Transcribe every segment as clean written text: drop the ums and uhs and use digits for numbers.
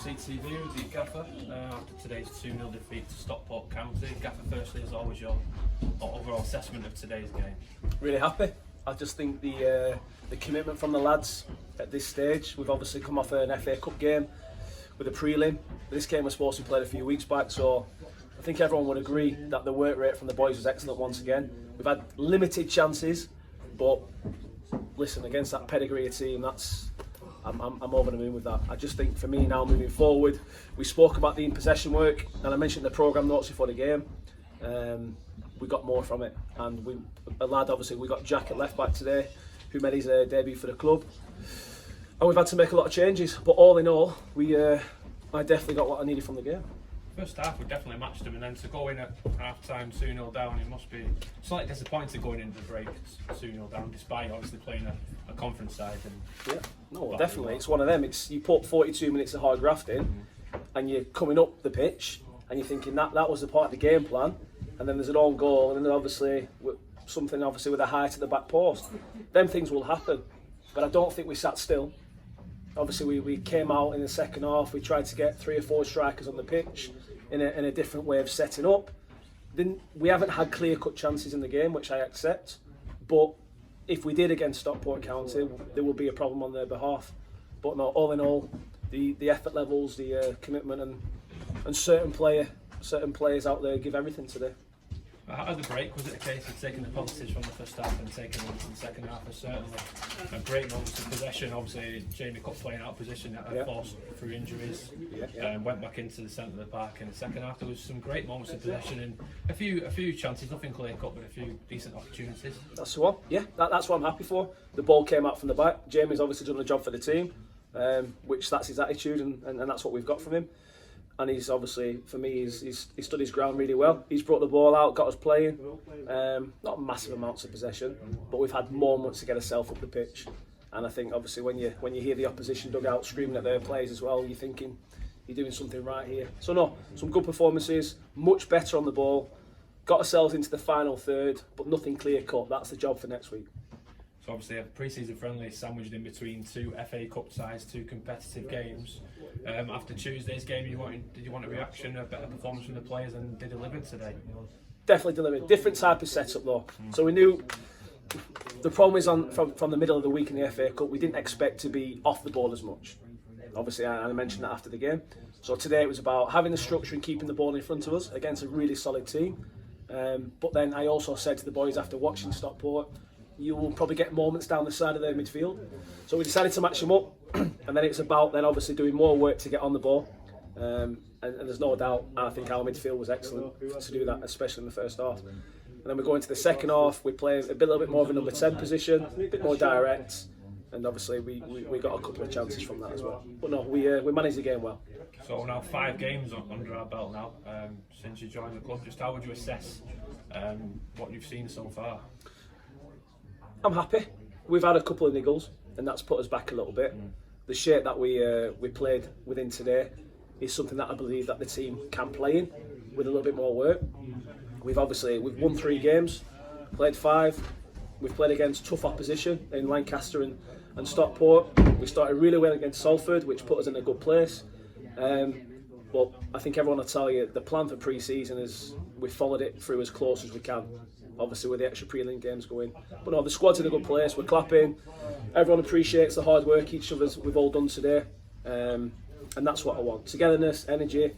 CTV with the gaffer after today's 2-0 defeat to Stockport County. Gaffer, firstly, as always, your overall assessment of today's game? Really happy. I just think the commitment from the lads at this stage. We've obviously come off an FA Cup game with a prelim. This game was supposed to be played a few weeks back, so I think everyone would agree that the work rate from the boys was excellent once again. We've had limited chances, but listen, against that pedigree team, I'm over the moon with that. I just think for me now moving forward, we spoke about the in-possession work, and I mentioned the programme notes before the game. We got more from it, and we got Jack at left back today, who made his debut for the club, and we've had to make a lot of changes. But all in all, I definitely got what I needed from the game. First half, we definitely matched them, and then to go in at half-time 2-0 down, it must be slightly disappointing going into the break 2-0 down, despite obviously playing a conference side. Yeah, no, definitely. It's one of them. You put 42 minutes of hard graft in, and you're coming up the pitch, and you're thinking that was the part of the game plan, and then there's an own goal, and then obviously something with a height at the back post. Them things will happen, but I don't think we sat still. Obviously, we came out in the second half. We tried to get 3 or 4 strikers on the pitch in a different way of setting up. Then we haven't had clear-cut chances in the game, which I accept. But if we did against Stockport County, there will be a problem on their behalf. But no, all in all, the effort levels, the commitment, and certain players out there give everything today. At the break, was it a case of taking the positives from the first half and taking them from the second half? Was certainly a great moments of possession. Obviously, Jamie Cook playing out of position, forced through injuries, went back into the centre of the park in the second half. There was some great moments of possession and a few chances, nothing clear cut, but a few decent opportunities. That's the one. Yeah, that's what I'm happy for. The ball came out from the back. Jamie's obviously done a job for the team, which that's his attitude, and that's what we've got from him. And he's obviously, for me, he's stood his ground really well. He's brought the ball out, got us playing. Not massive amounts of possession, but we've had moments to get ourselves up the pitch. And I think obviously when you hear the opposition dugout screaming at their players as well, you're thinking you're doing something right here. So no, some good performances, much better on the ball. Got ourselves into the final third, but nothing clear cut. That's the job for next week. So obviously a pre-season friendly sandwiched in between 2 FA Cup ties, 2 competitive games. After Tuesday's game, did you want a reaction, a better performance from the players, and they delivered today? Definitely delivered. Different type of setup though. So we knew the problem is from the middle of the week in the FA Cup, we didn't expect to be off the ball as much. Obviously, I mentioned that after the game. So today it was about having the structure and keeping the ball in front of us against a really solid team. But then I also said to the boys after watching Stockport, you will probably get moments down the side of their midfield. So we decided to match them up, and then it's about then obviously doing more work to get on the ball. And there's no doubt, I think our midfield was excellent to do that, especially in the first half. And then we go into the second half, we play a little bit more of a number 10 position, a bit more direct, and obviously we got a couple of chances from that as well. But no, we managed the game well. So now 5 games under our belt now, since you joined the club. Just how would you assess what you've seen so far? I'm happy. We've had a couple of niggles, and that's put us back a little bit. The shape that we played within today is something that I believe that the team can play in with a little bit more work. We've won 3 games, played 5. We've played against tough opposition in Lancaster and Stockport. We started really well against Salford, which put us in a good place. But I think everyone will tell you the plan for pre-season is we've followed it through as close as we can. Obviously with the extra prelim games going. But no, the squad's in a good place, we're clapping. Everyone appreciates the hard work we've all done today. And that's what I want. Togetherness, energy,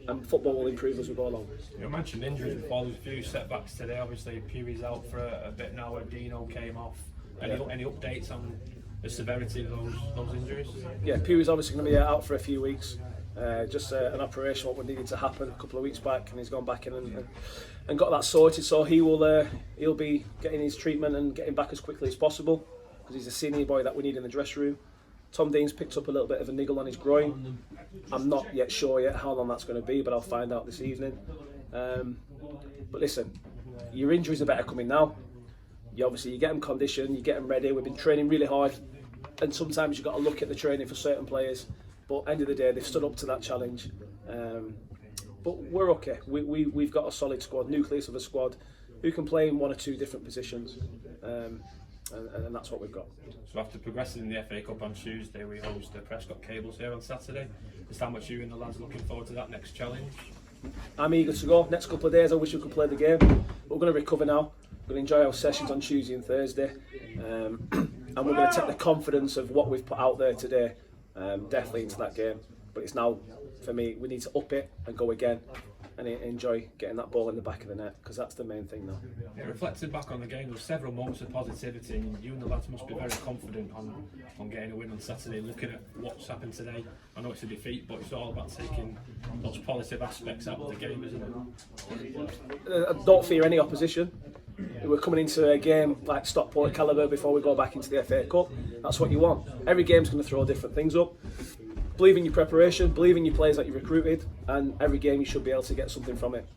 and football will improve as we go along. You mentioned injuries before, there's a few setbacks today. Obviously Pewie's out for a bit now, and Dino came off. Any updates on the severity of those injuries? Yeah, Pewie's obviously going to be out for a few weeks. Just an operation what needed to happen a couple of weeks back, and he's gone back in and got that sorted. So he'll be getting his treatment and getting back as quickly as possible, because he's a senior boy that we need in the dressing room. Tom Dean's picked up a little bit of a niggle on his groin. I'm not yet sure how long that's going to be, but I'll find out this evening. But listen, your injuries are better coming now. You get them conditioned, you get them ready. We've been training really hard, and sometimes you've got to look at the training for certain players. But end of the day, they've stood up to that challenge. But we're okay. We've got a solid squad, nucleus of a squad, who can play in 1 or 2 different positions. and that's what we've got. So after progressing in the FA Cup on Tuesday, we host the Prescott Cables here on Saturday. Just how much you and the lads are looking forward to that next challenge? I'm eager to go. Next couple of days I wish we could play the game. But we're going to recover now. We're going to enjoy our sessions on Tuesday and Thursday. And we're going to take the confidence of what we've put out there today definitely into that game. But it's now, for me, we need to up it and go again and enjoy getting that ball in the back of the net, because that's the main thing now. Yeah, reflecting back on the game, there were several moments of positivity, and you and the lads must be very confident on getting a win on Saturday. Looking at what's happened today, I know it's a defeat, but it's all about taking those positive aspects out of the game, isn't it? I don't fear any opposition. We're coming into a game like Stockport calibre before we go back into the FA Cup. That's what you want. Every game's going to throw different things up. Believe in your preparation, believe in your players that you've recruited, and every game you should be able to get something from it.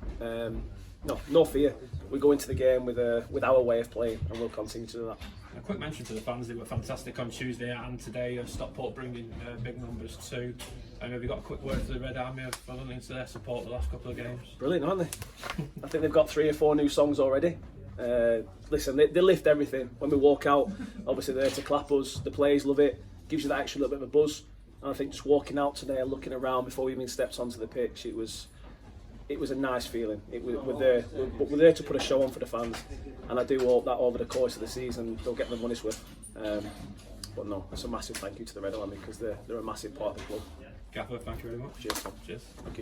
No fear. We go into the game with our way of playing, and we'll continue to do that. A quick mention to the fans, they were fantastic on Tuesday and today. Stockport bringing big numbers too. And have you got a quick word for the Red Army for listening to their support the last couple of games? Brilliant, aren't they? I think they've got 3 or 4 new songs already. Listen, they lift everything. When we walk out, obviously they're there to clap us. The players love it. Gives you that extra little bit of a buzz. And I think just walking out today and looking around before we even stepped onto the pitch, it was a nice feeling. We're there to put a show on for the fans, and I do hope that over the course of the season they'll get their money's worth. But no, it's a massive thank you to the Red Army, because they're a massive part of the club. Gaffer, thank you very much. Cheers. Cheers. Thank you.